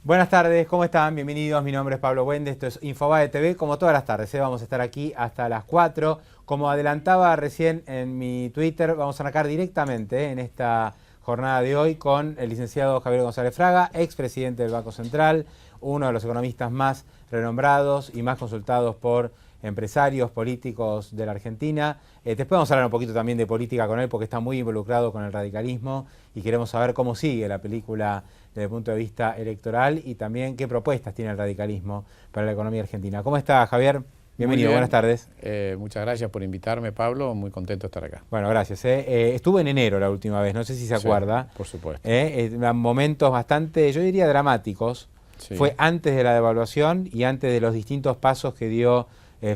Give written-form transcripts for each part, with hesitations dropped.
Buenas tardes, ¿cómo están? Bienvenidos, mi nombre es Pablo Wende, esto es Infobae TV, como todas las tardes, vamos a estar aquí hasta las 4. Como adelantaba recién en mi Twitter, vamos a arrancar directamente en esta jornada de hoy con el licenciado Javier González Fraga, expresidente del Banco Central, uno de los economistas más renombrados y más consultados por empresarios, políticos de la Argentina. Después vamos a hablar un poquito también de política con él porque está muy involucrado con el radicalismo y queremos saber cómo sigue la película desde el punto de vista electoral y también qué propuestas tiene el radicalismo para la economía argentina. ¿Cómo está, Javier? Bienvenido, buenas tardes. Muchas gracias por invitarme, Pablo, muy contento de estar acá. Bueno, gracias. Estuve en enero la última vez, no sé si se acuerda. Por supuesto. Momentos bastante, yo diría, dramáticos. Sí. Fue antes de la devaluación y antes de los distintos pasos que dio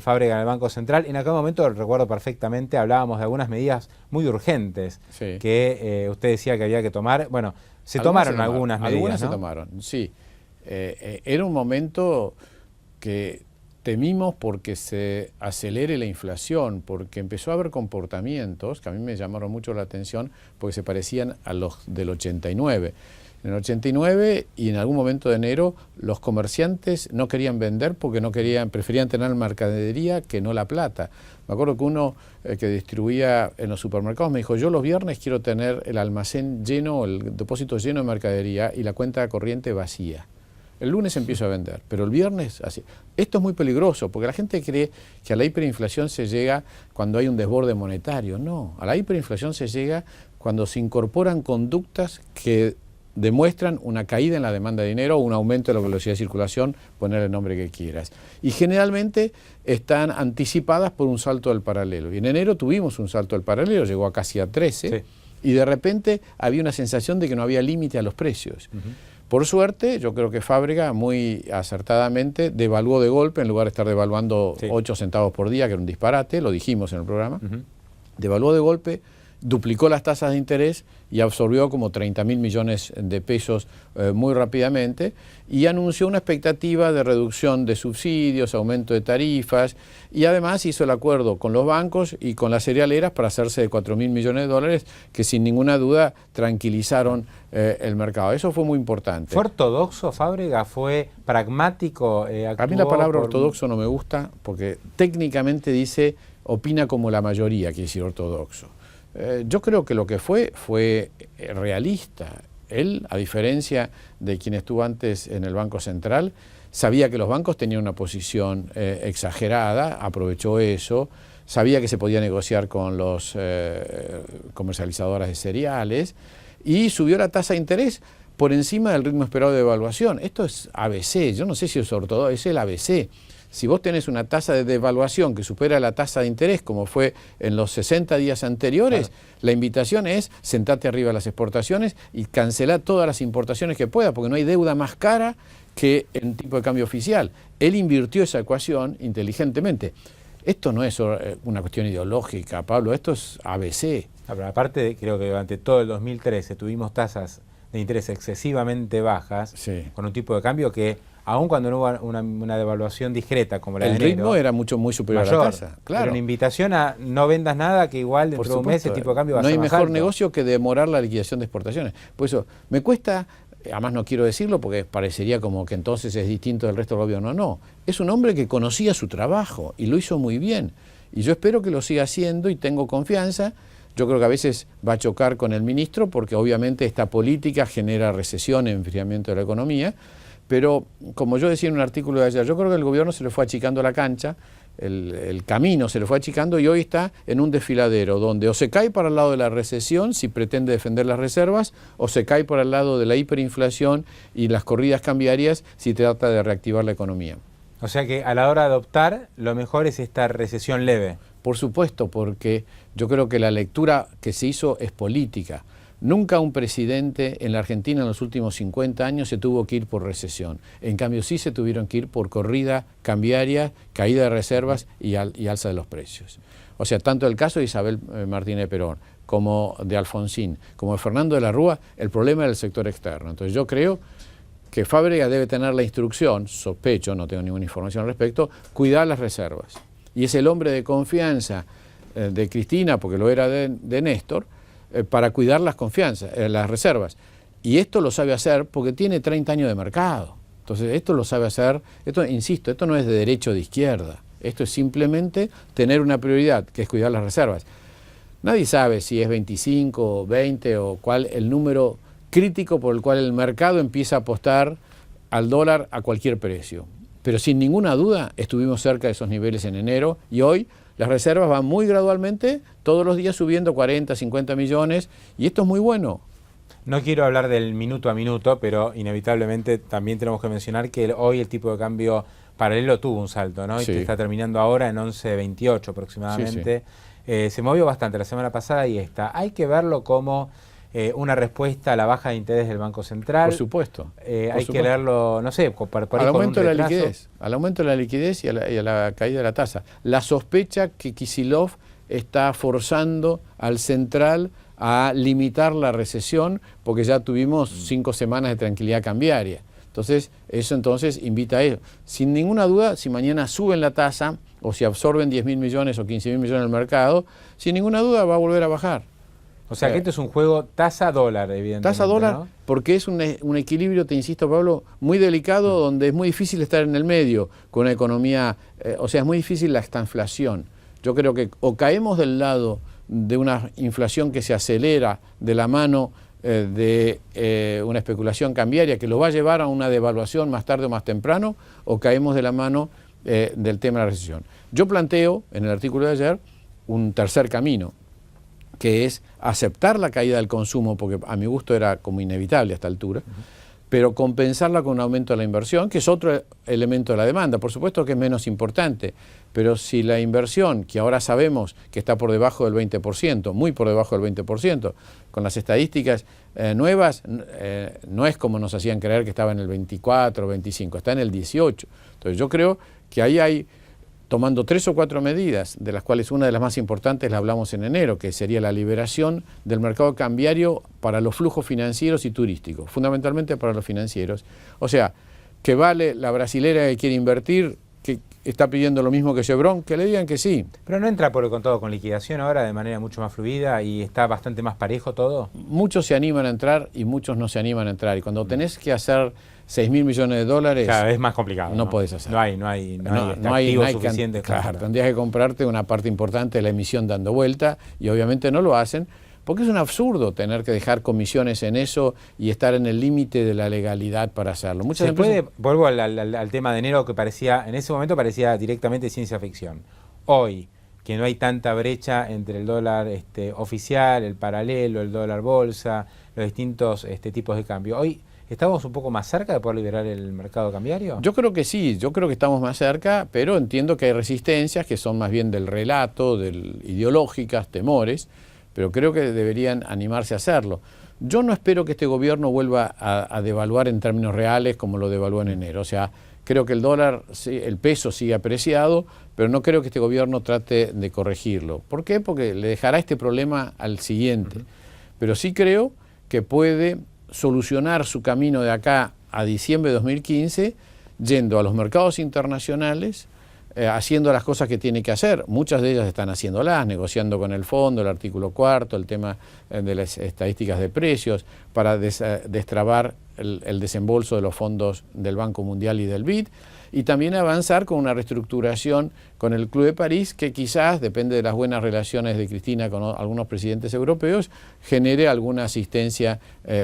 Fábrega en el Banco Central. En aquel momento, recuerdo perfectamente, hablábamos de algunas medidas muy urgentes que usted decía que había que tomar. Bueno, se tomaron algunas medidas, algunas, ¿no? se tomaron, sí. Era un momento que temimos porque se acelere la inflación, porque empezó a haber comportamientos que a mí me llamaron mucho la atención porque se parecían a los del 89. En el 89 y en algún momento de enero los comerciantes no querían vender porque preferían tener mercadería que no la plata. Me acuerdo que uno que distribuía en los supermercados me dijo, yo los viernes quiero tener el almacén lleno, el depósito lleno de mercadería y la cuenta corriente vacía. El lunes empiezo a vender, pero el viernes así. Esto es muy peligroso porque la gente cree que a la hiperinflación se llega cuando hay un desborde monetario. No, a la hiperinflación se llega cuando se incorporan conductas que demuestran una caída en la demanda de dinero o un aumento de la velocidad de circulación, poner el nombre que quieras. Y generalmente están anticipadas por un salto del paralelo. Y en enero tuvimos un salto del paralelo, llegó a casi a 13, y de repente había una sensación de que no había límite a los precios. Por suerte, yo creo que Fábrega muy acertadamente devaluó de golpe, en lugar de estar devaluando 8 centavos por día, que era un disparate, lo dijimos en el programa, devaluó de golpe, duplicó las tasas de interés y absorbió como 30.000 millones de pesos muy rápidamente y anunció una expectativa de reducción de subsidios, aumento de tarifas y además hizo el acuerdo con los bancos y con las cerealeras para hacerse de 4.000 millones de dólares que sin ninguna duda tranquilizaron el mercado. Eso fue muy importante. ¿Fue ortodoxo Fábrega? ¿Fue pragmático? A mí la palabra ortodoxo no me gusta porque técnicamente dice opina como la mayoría, quiere decir ortodoxo. Yo creo que lo que fue realista. Él, a diferencia de quien estuvo antes en el Banco Central, sabía que los bancos tenían una posición exagerada, aprovechó eso, sabía que se podía negociar con los comercializadoras de cereales y subió la tasa de interés por encima del ritmo esperado de devaluación. Esto es ABC, yo no sé si es ortodoxo, es el ABC. Si vos tenés una tasa de devaluación que supera la tasa de interés, como fue en los 60 días anteriores, la invitación es sentarte arriba de las exportaciones y cancelar todas las importaciones que pueda, porque no hay deuda más cara que en tipo de cambio oficial. Él invirtió esa ecuación inteligentemente. Esto no es una cuestión ideológica, Pablo, esto es ABC. Pero aparte, creo que durante todo el 2013 tuvimos tasas de interés excesivamente bajas, con un tipo de cambio que, aun cuando no hubo una devaluación discreta como la de enero, el ritmo era muy superior a la tasa. Claro. Era una invitación a no vendas nada, que igual dentro de un mes el tipo de cambio va a ser más alto. No hay mejor negocio que demorar la liquidación de exportaciones. Por eso, me cuesta, además no quiero decirlo porque parecería como que entonces es distinto del resto del gobierno. No, es un hombre que conocía su trabajo y lo hizo muy bien. Y yo espero que lo siga haciendo y tengo confianza. Yo creo que a veces va a chocar con el ministro porque obviamente esta política genera recesión, enfriamiento de la economía. Pero, como yo decía en un artículo de ayer, yo creo que el gobierno se le fue achicando la cancha, el camino se le fue achicando y hoy está en un desfiladero donde o se cae para el lado de la recesión si pretende defender las reservas o se cae para el lado de la hiperinflación y las corridas cambiarias si trata de reactivar la economía. O sea que a la hora de adoptar, lo mejor es esta recesión leve. Por supuesto, porque yo creo que la lectura que se hizo es política. Nunca un presidente en la Argentina en los últimos 50 años se tuvo que ir por recesión. En cambio, sí se tuvieron que ir por corrida cambiaria, caída de reservas y alza de los precios. O sea, tanto el caso de Isabel Martínez Perón, como de Alfonsín, como de Fernando de la Rúa, el problema era el sector externo. Entonces yo creo que Fábrega debe tener la instrucción, sospecho, no tengo ninguna información al respecto, cuidar las reservas. Y es el hombre de confianza de Cristina, porque lo era de Néstor, para cuidar las reservas. Y esto lo sabe hacer porque tiene 30 años de mercado. Entonces esto lo sabe hacer, esto, insisto, esto no es de derecha o de izquierda, esto es simplemente tener una prioridad, que es cuidar las reservas. Nadie sabe si es 25 o 20 o cuál el número crítico por el cual el mercado empieza a apostar al dólar a cualquier precio. Pero sin ninguna duda estuvimos cerca de esos niveles en enero y hoy las reservas van muy gradualmente, todos los días subiendo 40, 50 millones y esto es muy bueno. No quiero hablar del minuto a minuto, pero inevitablemente también tenemos que mencionar que hoy el tipo de cambio paralelo tuvo un salto, ¿no? Sí. Y está terminando ahora en 11.28 aproximadamente. Sí. Se movió bastante la semana pasada y esta. Hay que verlo como una respuesta a la baja de interés del Banco Central. Por supuesto. Hay que leerlo, no sé, por al aumento de la liquidez, al aumento de la liquidez y a la caída de la tasa. La sospecha que Kicillof está forzando al central a limitar la recesión porque ya tuvimos 5 semanas de tranquilidad cambiaria. Entonces, eso entonces invita a ello. Sin ninguna duda, si mañana suben la tasa o si absorben 10.000 millones o 15.000 millones en el mercado, sin ninguna duda va a volver a bajar. O sea que esto es un juego tasa-dólar, evidentemente. Tasa-dólar, ¿no? porque es un equilibrio, te insisto, Pablo, muy delicado, donde es muy difícil estar en el medio con una economía, o sea, es muy difícil esta inflación. Yo creo que o caemos del lado de una inflación que se acelera de la mano de una especulación cambiaria que lo va a llevar a una devaluación más tarde o más temprano, o caemos de la mano del tema de la recesión. Yo planteo, en el artículo de ayer, un tercer camino, que es aceptar la caída del consumo, porque a mi gusto era como inevitable a esta altura, pero compensarla con un aumento de la inversión, que es otro elemento de la demanda. Por supuesto que es menos importante, pero si la inversión, que ahora sabemos que está por debajo del 20%, muy por debajo del 20%, con las estadísticas nuevas, no es como nos hacían creer que estaba en el 24 o 25, está en el 18. Entonces yo creo que ahí hay, tomando 3 o 4 medidas, de las cuales una de las más importantes la hablamos en enero, que sería la liberación del mercado cambiario para los flujos financieros y turísticos, fundamentalmente para los financieros. O sea, que vale la brasilera que quiere invertir, que está pidiendo lo mismo que Chevron, que le digan que sí. Pero no entra por el contado con liquidación ahora de manera mucho más fluida y está bastante más parejo todo. Muchos se animan a entrar y muchos no se animan a entrar. Y cuando tenés que hacer 6.000 millones de dólares... Claro, es más complicado. No podés hacer. No hay activos suficientes. Claro, tendrías que comprarte una parte importante de la emisión dando vuelta y obviamente no lo hacen porque es un absurdo tener que dejar comisiones en eso y estar en el límite de la legalidad para hacerlo. Muchas empresas... Vuelvo al tema de enero que parecía, en ese momento parecía directamente ciencia ficción. Hoy, que no hay tanta brecha entre el dólar oficial, el paralelo, el dólar bolsa, los distintos tipos de cambio. Hoy, ¿estamos un poco más cerca de poder liberar el mercado cambiario? Yo creo que sí, yo creo que estamos más cerca, pero entiendo que hay resistencias que son más bien del relato, ideológicas, temores, pero creo que deberían animarse a hacerlo. Yo no espero que este gobierno vuelva a devaluar en términos reales como lo devaluó en enero. O sea, creo que el dólar, el peso sigue apreciado, pero no creo que este gobierno trate de corregirlo. ¿Por qué? Porque le dejará este problema al siguiente. Pero sí creo que puede solucionar su camino de acá a diciembre de 2015 yendo a los mercados internacionales, haciendo las cosas que tiene que hacer. Muchas de ellas están haciéndolas, negociando con el fondo, el artículo 4, el tema de las estadísticas de precios, para destrabar el desembolso de los fondos del Banco Mundial y del BID, y también avanzar con una reestructuración con el Club de París, que quizás, depende de las buenas relaciones de Cristina con algunos presidentes europeos, genere alguna asistencia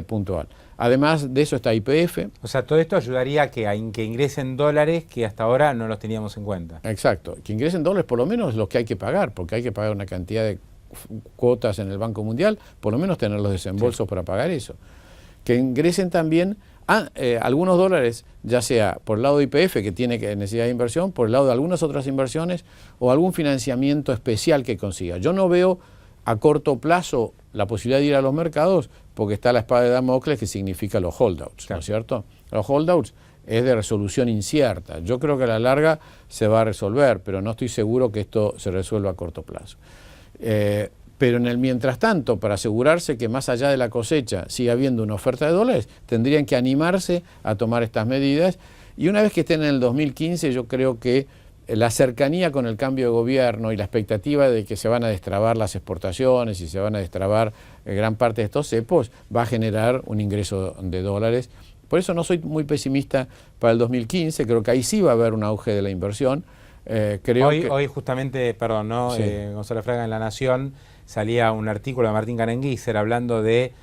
puntual. Además de eso está YPF. O sea, todo esto ayudaría a que ingresen dólares que hasta ahora no los teníamos en cuenta. Exacto, que ingresen dólares por lo menos los que hay que pagar, porque hay que pagar una cantidad de cuotas en el Banco Mundial, por lo menos tener los desembolsos para pagar eso. Que ingresen también algunos dólares, ya sea por el lado de YPF, que tiene necesidad de inversión, por el lado de algunas otras inversiones o algún financiamiento especial que consiga. Yo no veo a corto plazo la posibilidad de ir a los mercados porque está la espada de Damocles, que significa los holdouts, ¿no es cierto? Los holdouts es de resolución incierta. Yo creo que a la larga se va a resolver, pero no estoy seguro que esto se resuelva a corto plazo. Pero en el mientras tanto, para asegurarse que más allá de la cosecha siga habiendo una oferta de dólares, tendrían que animarse a tomar estas medidas. Y una vez que estén en el 2015, yo creo que la cercanía con el cambio de gobierno y la expectativa de que se van a destrabar las exportaciones y se van a destrabar gran parte de estos cepos va a generar un ingreso de dólares Por eso no soy muy pesimista para el 2015, creo que ahí sí va a haber un auge de la inversión. Hoy justamente, perdón, ¿no? Sí. Gonzalo Fraga, en La Nación salía un artículo de Martín Carenguícer hablando de,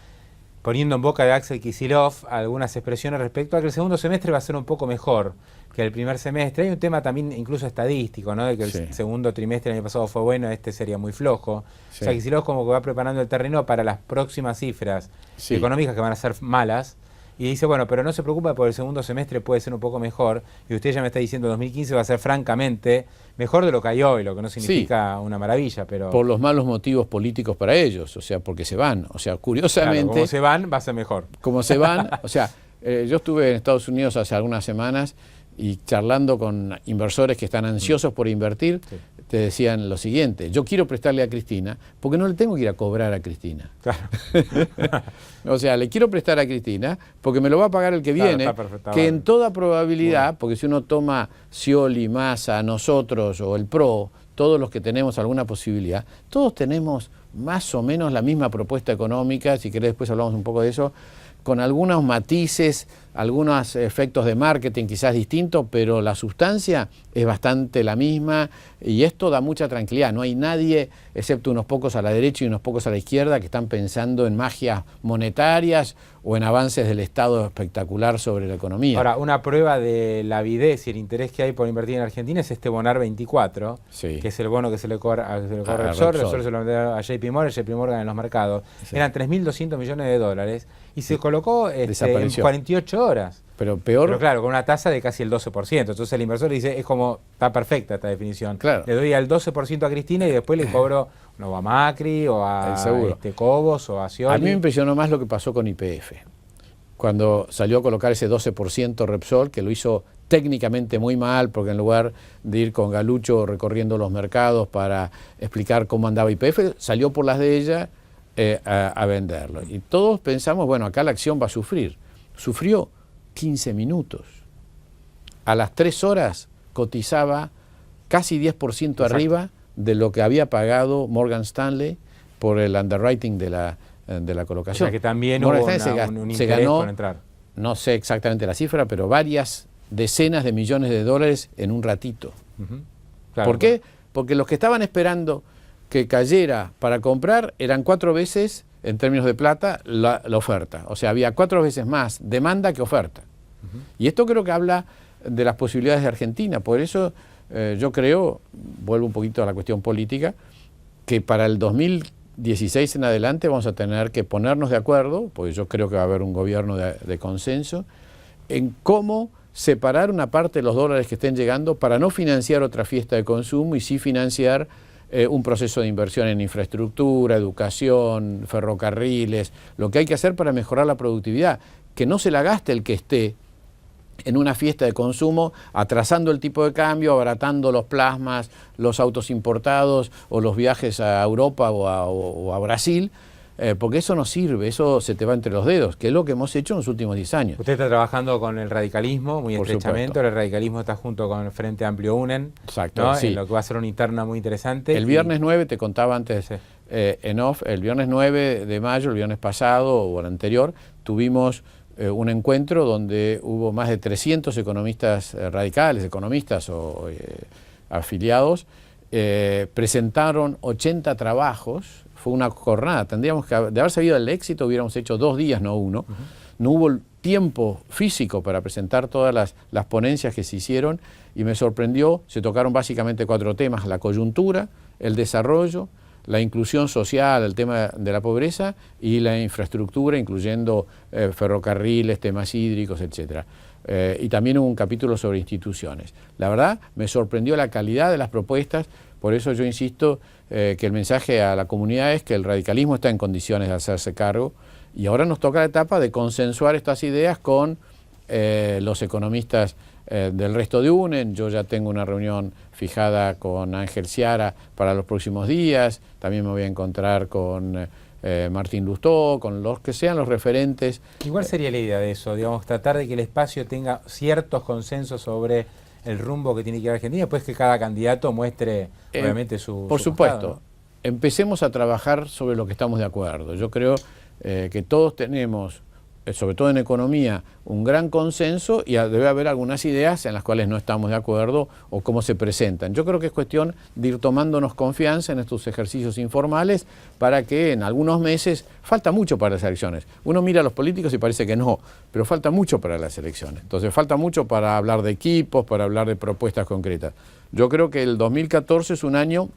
poniendo en boca de Axel Kicillof algunas expresiones respecto a que el segundo semestre va a ser un poco mejor que el primer semestre. Hay un tema también incluso estadístico, ¿no? De que el segundo trimestre del año pasado fue bueno, este sería muy flojo. O sea, Kicillof como que va preparando el terreno para las próximas cifras económicas que van a ser malas. Y dice, bueno, pero no se preocupa porque el segundo semestre puede ser un poco mejor. Y usted ya me está diciendo 2015 va a ser francamente mejor de lo que hay hoy, lo que no significa una maravilla, pero... Por los malos motivos políticos para ellos, o sea, porque se van. O sea, curiosamente... Claro, como se van, va a ser mejor. Como se van, o sea, yo estuve en Estados Unidos hace algunas semanas y charlando con inversores que están ansiosos por invertir, te decían lo siguiente: yo quiero prestarle a Cristina porque no le tengo que ir a cobrar a Cristina. Claro. O sea, le quiero prestar a Cristina porque me lo va a pagar el que viene, que en toda probabilidad, porque si uno toma Scioli, Massa, nosotros o el PRO, todos los que tenemos alguna posibilidad, todos tenemos más o menos la misma propuesta económica, si querés después hablamos un poco de eso, con algunos matices, algunos efectos de marketing quizás distintos, pero la sustancia es bastante la misma y esto da mucha tranquilidad. No hay nadie, excepto unos pocos a la derecha y unos pocos a la izquierda, que están pensando en magias monetarias o en avances del Estado espectacular sobre la economía. Ahora, una prueba de la avidez y el interés que hay por invertir en Argentina es este Bonar 24, que es el bono que se le cobra a Repsol. Repsol se lo vendió a JP Morgan en los mercados. Eran 3.200 millones de dólares y se colocó en 48 horas. Pero peor. Pero claro, con una tasa de casi el 12%. Entonces el inversor dice, es como, está perfecta esta definición. Claro. Le doy al 12% a Cristina y después le cobro o a Macri o a Cobos o a Scioli. A mí me impresionó más lo que pasó con YPF. Cuando salió a colocar ese 12% Repsol, que lo hizo técnicamente muy mal, porque en lugar de ir con Galucho recorriendo los mercados para explicar cómo andaba YPF, salió por las de ella a venderlo. Y todos pensamos, bueno, acá la acción va a sufrir. Sufrió 15 minutos. A las 3 horas cotizaba casi 10% arriba de lo que había pagado Morgan Stanley por el underwriting de la colocación. O sea que también Morgan hubo Stanley un se interés ganó, por entrar. No sé exactamente la cifra, pero varias decenas de millones de dólares en un ratito. Claro, ¿Por qué? Porque los que estaban esperando que cayera para comprar eran 4 veces, en términos de plata, la oferta. O sea, había 4 veces más demanda que oferta. Y esto creo que habla de las posibilidades de Argentina. Por eso yo creo, vuelvo un poquito a la cuestión política, que para el 2016 en adelante vamos a tener que ponernos de acuerdo, porque yo creo que va a haber un gobierno de consenso, en cómo separar una parte de los dólares que estén llegando para no financiar otra fiesta de consumo y sí financiar un proceso de inversión en infraestructura, educación, ferrocarriles, lo que hay que hacer para mejorar la productividad, que no se la gaste el que esté en una fiesta de consumo, atrasando el tipo de cambio, abaratando los plasmas, los autos importados o los viajes a Europa o a Brasil, porque eso no sirve, eso se te va entre los dedos, que es lo que hemos hecho en los últimos 10 años. Usted está trabajando con el radicalismo muy Por estrechamente, supuesto. el radicalismo está junto con el Frente Amplio UNEN, Exacto, ¿no? sí. En lo que va a ser una interna muy interesante. El viernes 9, te contaba antes en off, el viernes 9 de mayo, el viernes pasado o el anterior, tuvimos un encuentro donde hubo más de 300 economistas radicales, economistas o afiliados, presentaron 80 trabajos, fue una jornada, tendríamos que, de haber sabido el éxito, hubiéramos hecho 2 días, no uno. No hubo tiempo físico para presentar todas las ponencias que se hicieron y me sorprendió, se tocaron básicamente 4 temas: la coyuntura, el desarrollo, la inclusión social, el tema de la pobreza y la infraestructura, incluyendo ferrocarriles, temas hídricos, etc. Y también hubo un capítulo sobre instituciones. La verdad, me sorprendió la calidad de las propuestas, por eso yo insisto que el mensaje a la comunidad es que el radicalismo está en condiciones de hacerse cargo y ahora nos toca la etapa de consensuar estas ideas con los economistas del resto de UNEN. Yo ya tengo una reunión fijada con Ángel Ciara para los próximos días, también me voy a encontrar con Martín Lustó, con los que sean los referentes. ¿Cuál sería la idea de eso? Digamos, tratar de que el espacio tenga ciertos consensos sobre el rumbo que tiene que ir a Argentina, después que cada candidato muestre, obviamente, Por supuesto, costado, ¿no? Empecemos a trabajar sobre lo que estamos de acuerdo. Yo creo que todos tenemos sobre todo en economía, un gran consenso y debe haber algunas ideas en las cuales no estamos de acuerdo o cómo se presentan. Yo creo que es cuestión de ir tomándonos confianza en estos ejercicios informales para que en algunos meses, falta mucho para las elecciones. Uno mira a los políticos y parece que no, pero falta mucho para las elecciones. Entonces falta mucho para hablar de equipos, para hablar de propuestas concretas. Yo creo que el 2014 es un año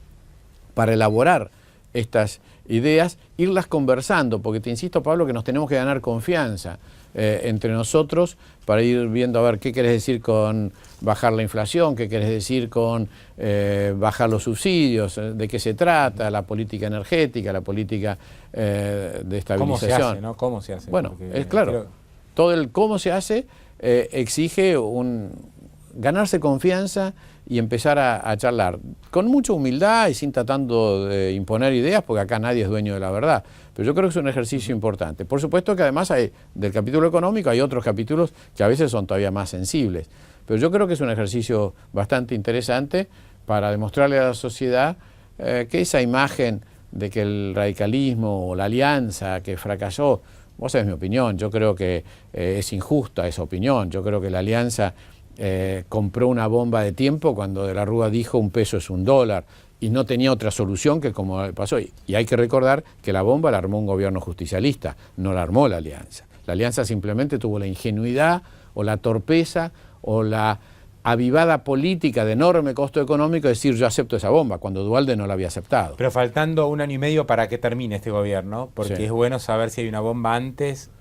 para elaborar estas ideas, irlas conversando, porque te insisto, Pablo, que nos tenemos que ganar confianza entre nosotros para ir viendo, a ver, qué querés decir con bajar la inflación, qué querés decir con bajar los subsidios, de qué se trata, la política energética, la política de estabilización. ¿Cómo se hace, no? ¿Cómo se hace? Bueno, Porque es claro, todo el cómo se hace exige ganarse confianza y empezar a charlar con mucha humildad y sin tratando de imponer ideas, porque acá nadie es dueño de la verdad. Pero yo creo que es un ejercicio importante. Por supuesto que además del capítulo económico hay otros capítulos que a veces son todavía más sensibles. Pero yo creo que es un ejercicio bastante interesante para demostrarle a la sociedad que esa imagen de que el radicalismo o la alianza que fracasó, vos sabés mi opinión, yo creo que es injusta esa opinión. Yo creo que la alianza compró una bomba de tiempo cuando De la Rúa dijo $1 es $1 y no tenía otra solución que como pasó. Y hay que recordar que la bomba la armó un gobierno justicialista, no la armó la alianza. La alianza simplemente tuvo la ingenuidad o la torpeza o la avivada política de enorme costo económico de decir yo acepto esa bomba, cuando Duhalde no la había aceptado. Pero faltando 1 año y medio para que termine este gobierno, porque Sí. es bueno saber si hay una bomba antes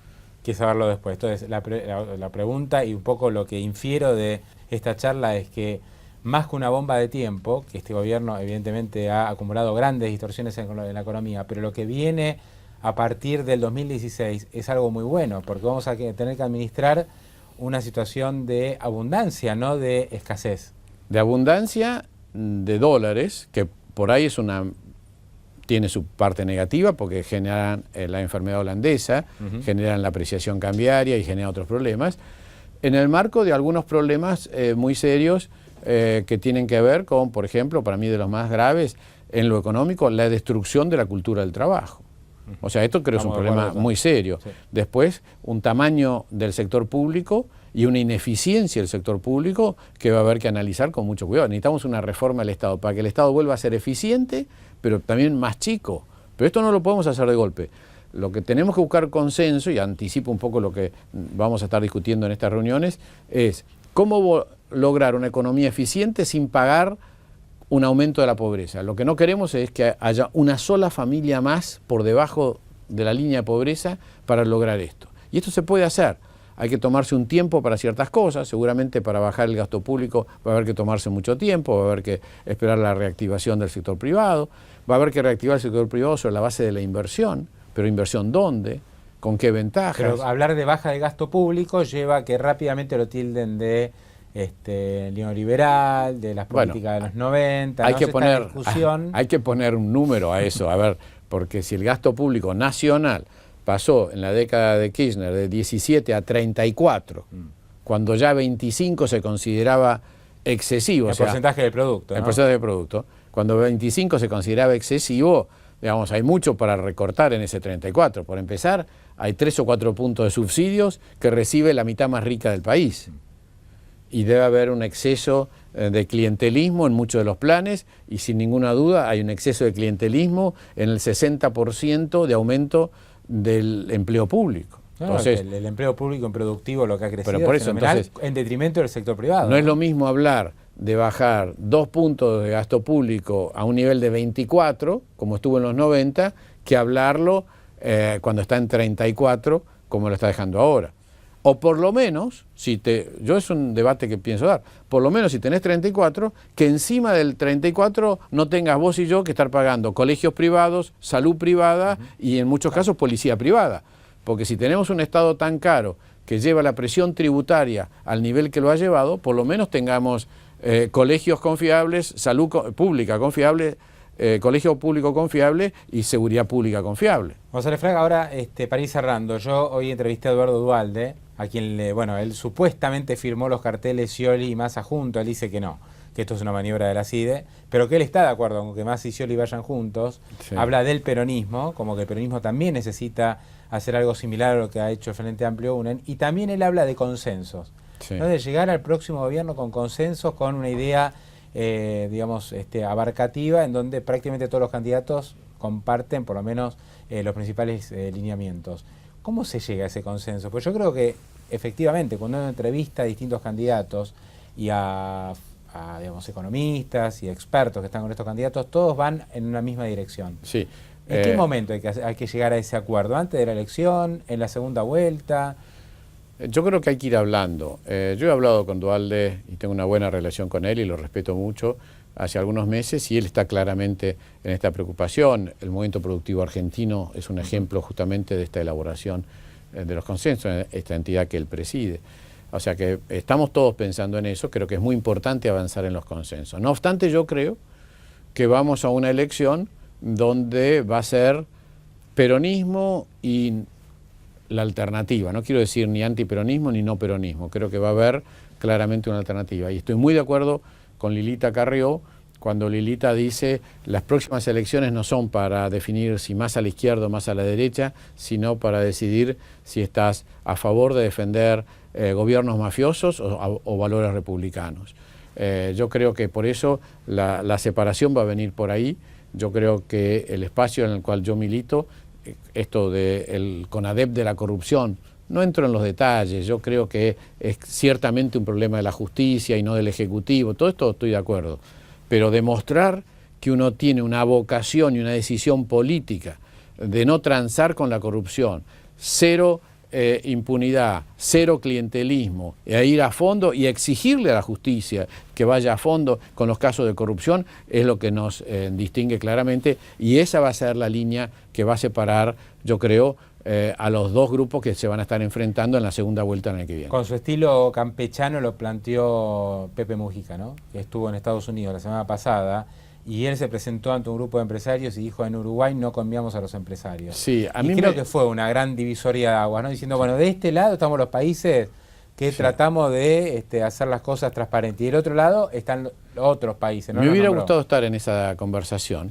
que saberlo después. Entonces, la pregunta y un poco lo que infiero de esta charla es que más que una bomba de tiempo, que este gobierno evidentemente ha acumulado grandes distorsiones en la economía, pero lo que viene a partir del 2016 es algo muy bueno, porque vamos a tener que administrar una situación de abundancia, no de escasez. De abundancia de dólares, que por ahí tiene su parte negativa porque generan la enfermedad holandesa, generan la apreciación cambiaria y generan otros problemas, en el marco de algunos problemas muy serios que tienen que ver con, por ejemplo, para mí de los más graves, en lo económico, la destrucción de la cultura del trabajo. O sea, esto creo que es un problema muy serio. Sí. Después, un tamaño del sector público y una ineficiencia del sector público que va a haber que analizar con mucho cuidado. Necesitamos una reforma del Estado para que el Estado vuelva a ser eficiente, pero también más chico. Pero esto no lo podemos hacer de golpe. Lo que tenemos que buscar consenso, y anticipo un poco lo que vamos a estar discutiendo en estas reuniones, es cómo lograr una economía eficiente sin pagar un aumento de la pobreza. Lo que no queremos es que haya una sola familia más por debajo de la línea de pobreza para lograr esto. Y esto se puede hacer. Hay que tomarse un tiempo para ciertas cosas, seguramente para bajar el gasto público va a haber que tomarse mucho tiempo, va a haber que esperar la reactivación del sector privado, va a haber que reactivar el sector privado sobre la base de la inversión, pero ¿inversión dónde? ¿Con qué ventajas? Pero hablar de baja de gasto público lleva a que rápidamente lo tilden de neoliberal, de las políticas de los 90, hay que poner un número a eso, a ver, porque si el gasto público nacional pasó en la década de Kirchner de 17 a 34, cuando ya 25 se consideraba excesivo. El porcentaje del producto. El porcentaje del producto. Cuando 25 se consideraba excesivo, digamos, hay mucho para recortar en ese 34. Por empezar, hay 3 o 4 puntos de subsidios que recibe la mitad más rica del país. Y debe haber un exceso de clientelismo en muchos de los planes y sin ninguna duda hay un exceso de clientelismo en el 60% de aumento del empleo público. Entonces, el empleo público improductivo lo que ha crecido pero por eso, entonces, en detrimento del sector privado. No es lo mismo hablar de bajar 2 puntos de gasto público a un nivel de 24, como estuvo en los 90, que hablarlo cuando está en 34, como lo está dejando ahora. O por lo menos, yo es un debate que pienso dar, por lo menos si tenés 34, que encima del 34 no tengas vos y yo que estar pagando colegios privados, salud privada y en muchos casos policía privada. Porque si tenemos un Estado tan caro que lleva la presión tributaria al nivel que lo ha llevado, por lo menos tengamos colegios confiables, salud pública confiable, colegio público confiable y seguridad pública confiable. González Fraga, ahora para ir cerrando, yo hoy entrevisté a Eduardo Duhalde, a quien él supuestamente firmó los carteles Scioli y Massa juntos. Él dice que no, que esto es una maniobra de la CIDE, pero que él está de acuerdo con que Massa y Scioli vayan juntos. Sí. Habla del peronismo, como que el peronismo también necesita hacer algo similar a lo que ha hecho el Frente Amplio UNEN. Y también él habla de consensos, Sí. ¿no? De llegar al próximo gobierno con consensos, con una idea, digamos, abarcativa, en donde prácticamente todos los candidatos comparten por lo menos los principales lineamientos. ¿Cómo se llega a ese consenso? Pues yo creo que efectivamente cuando uno entrevista a distintos candidatos y a digamos, economistas y expertos que están con estos candidatos, todos van en una misma dirección. Sí. ¿En qué momento hay que llegar a ese acuerdo? ¿Antes de la elección? ¿En la segunda vuelta? Yo creo que hay que ir hablando. Yo he hablado con Duhalde y tengo una buena relación con él y lo respeto mucho hace algunos meses y él está claramente en esta preocupación. El movimiento productivo argentino es un ejemplo justamente de esta elaboración de los consensos, esta entidad que él preside. O sea que estamos todos pensando en eso, creo que es muy importante avanzar en los consensos. No obstante, yo creo que vamos a una elección donde va a ser peronismo y la alternativa. No quiero decir ni antiperonismo ni no peronismo, creo que va a haber claramente una alternativa. Y estoy muy de acuerdo con Lilita Carrió cuando Lilita dice las próximas elecciones no son para definir si más a la izquierda o más a la derecha, sino para decidir si estás a favor de defender gobiernos mafiosos o valores republicanos. Yo creo que por eso la separación va a venir por ahí. Yo creo que el espacio en el cual yo milito, esto del CONADEP de la corrupción, no entro en los detalles, yo creo que es ciertamente un problema de la justicia y no del Ejecutivo, todo esto estoy de acuerdo, pero demostrar que uno tiene una vocación y una decisión política de no transar con la corrupción, cero impunidad, cero clientelismo, e ir a fondo y exigirle a la justicia que vaya a fondo con los casos de corrupción, es lo que nos distingue claramente, y esa va a ser la línea que va a separar, yo creo, a los dos grupos que se van a estar enfrentando en la segunda vuelta en el que viene. Con su estilo campechano lo planteó Pepe Mujica, ¿no? Que estuvo en Estados Unidos la semana pasada, y él se presentó ante un grupo de empresarios y dijo: en Uruguay no conviamos a los empresarios. Sí, a mí creo que fue una gran divisoria de aguas, ¿no? Diciendo, bueno, de este lado estamos los países que tratamos de hacer las cosas transparentes, y del otro lado están los otros países, ¿no? Me hubiera gustado estar en esa conversación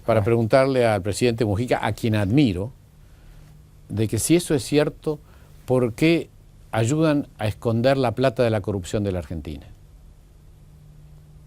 para preguntarle al presidente Mujica, a quien admiro, de que si eso es cierto, ¿por qué ayudan a esconder la plata de la corrupción de la Argentina?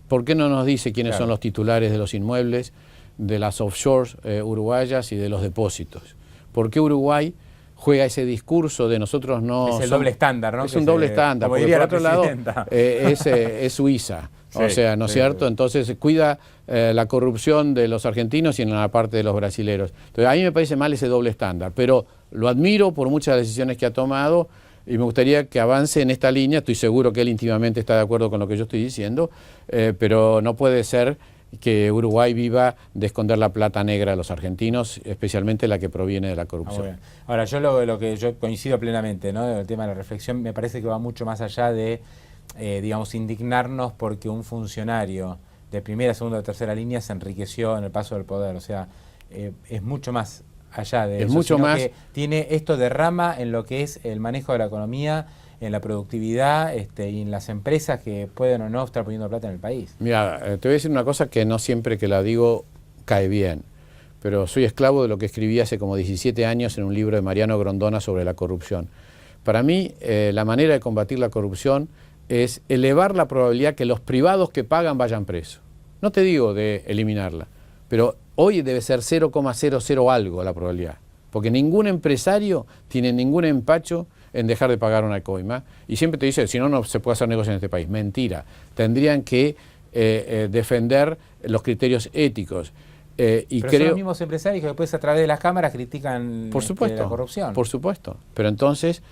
¿Por qué no nos dice quiénes son los titulares de los inmuebles, de las offshores uruguayas y de los depósitos? ¿Por qué Uruguay juega ese discurso de nosotros no... Es el doble estándar, ¿no? Es un doble estándar, porque por otro lado es Suiza, Sí, o sea, ¿no es cierto? Entonces cuida la corrupción de los argentinos y en la parte de los brasileros. Entonces a mí me parece mal ese doble estándar, pero lo admiro por muchas decisiones que ha tomado y me gustaría que avance en esta línea. Estoy seguro que él íntimamente está de acuerdo con lo que yo estoy diciendo, pero no puede ser que Uruguay viva de esconder la plata negra de los argentinos, especialmente la que proviene de la corrupción. Ahora, yo lo que yo coincido plenamente, ¿no? El tema de la reflexión me parece que va mucho más allá de, digamos, indignarnos porque un funcionario de primera, segunda o tercera línea se enriqueció en el paso del poder. O sea, es mucho más allá de eso, mucho más que tiene esto derrama en lo que es el manejo de la economía, en la productividad y en las empresas que pueden o no estar poniendo plata en el país. Mira, te voy a decir una cosa que no siempre que la digo cae bien, pero soy esclavo de lo que escribí hace como 17 años en un libro de Mariano Grondona sobre la corrupción. Para mí, la manera de combatir la corrupción es elevar la probabilidad que los privados que pagan vayan presos. No te digo de eliminarla, pero hoy debe ser 0,00 algo la probabilidad, porque ningún empresario tiene ningún empacho en dejar de pagar una coima, y siempre te dice, si no, no se puede hacer negocio en este país. Mentira, tendrían que defender los criterios éticos. Pero son los mismos empresarios que después a través de las cámaras critican por supuesto, la corrupción. Por supuesto, pero entonces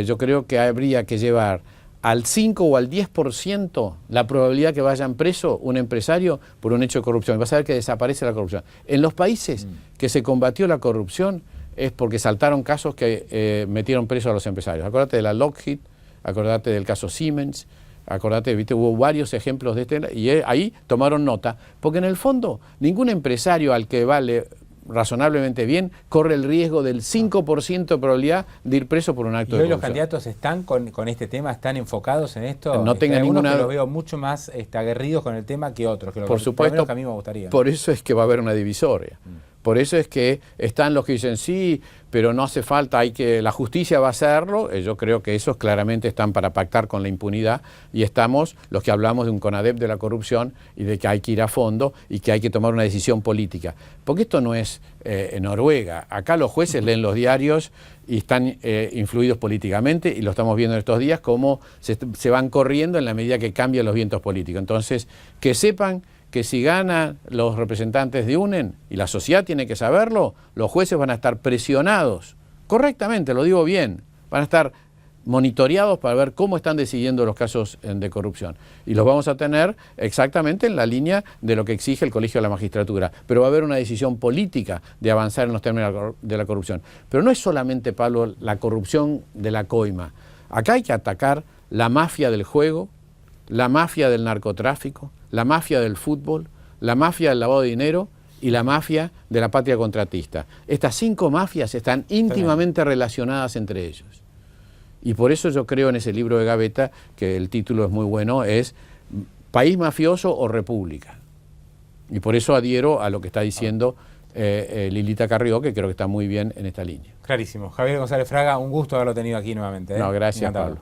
yo creo que habría que llevar al 5 o al 10% la probabilidad que vayan preso un empresario por un hecho de corrupción. Vas a ver que desaparece la corrupción. En los países que se combatió la corrupción es porque saltaron casos que metieron presos a los empresarios. Acordate de la Lockheed, acordate del caso Siemens, acordate, viste, hubo varios ejemplos de este, y ahí tomaron nota, porque en el fondo ningún empresario al que vale razonablemente bien corre el riesgo del 5% de probabilidad de ir preso por un acto de corrupción. ¿Y hoy los candidatos están con este tema, están enfocados en esto? No tengan ninguna... Los veo mucho más aguerridos con el tema que otros, que por supuesto, que a mí me gustaría. Por eso es que va a haber una divisoria. Por eso es que están los que dicen sí, pero no hace falta, la justicia va a hacerlo. Yo creo que esos claramente están para pactar con la impunidad, y estamos los que hablamos de un CONADEP de la corrupción y de que hay que ir a fondo y que hay que tomar una decisión política. Porque esto no es en Noruega. Acá los jueces leen los diarios y están influidos políticamente, y lo estamos viendo en estos días, cómo se van corriendo en la medida que cambian los vientos políticos. Entonces, que sepan que si ganan los representantes de UNEN, y la sociedad tiene que saberlo, los jueces van a estar presionados, correctamente, lo digo bien, van a estar monitoreados para ver cómo están decidiendo los casos de corrupción. Y los vamos a tener exactamente en la línea de lo que exige el Colegio de la Magistratura. Pero va a haber una decisión política de avanzar en los términos de la corrupción. Pero no es solamente, Pablo, la corrupción de la coima. Acá hay que atacar la mafia del juego, la mafia del narcotráfico, la mafia del fútbol, la mafia del lavado de dinero y la mafia de la patria contratista. Estas 5 mafias están íntimamente relacionadas entre ellos. Y por eso yo creo en ese libro de Gavetta, que el título es muy bueno, es País mafioso o república. Y por eso adhiero a lo que está diciendo Lilita Carrió, que creo que está muy bien en esta línea. Clarísimo. Javier González Fraga, un gusto haberlo tenido aquí nuevamente. No, gracias, Pablo.